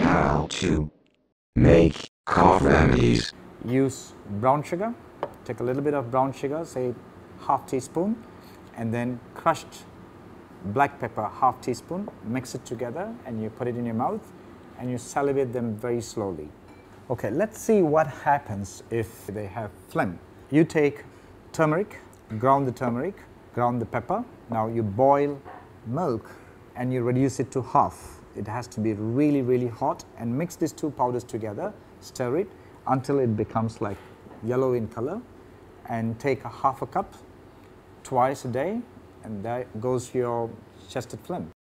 how to make cough remedies. Use brown sugar. Take a little bit of brown sugar, say half teaspoon, and then crushed black pepper, half teaspoon. Mix it together and you put it in your mouth and you salivate them very slowly. Okay, let's see what happens if they have phlegm. You take turmeric, ground the pepper. Now you boil milk and you reduce it to half. It has to be really, really hot, and mix these two powders together, stir it until it becomes like yellow in color, and take a half a cup twice a day, and that goes your chested phlegm.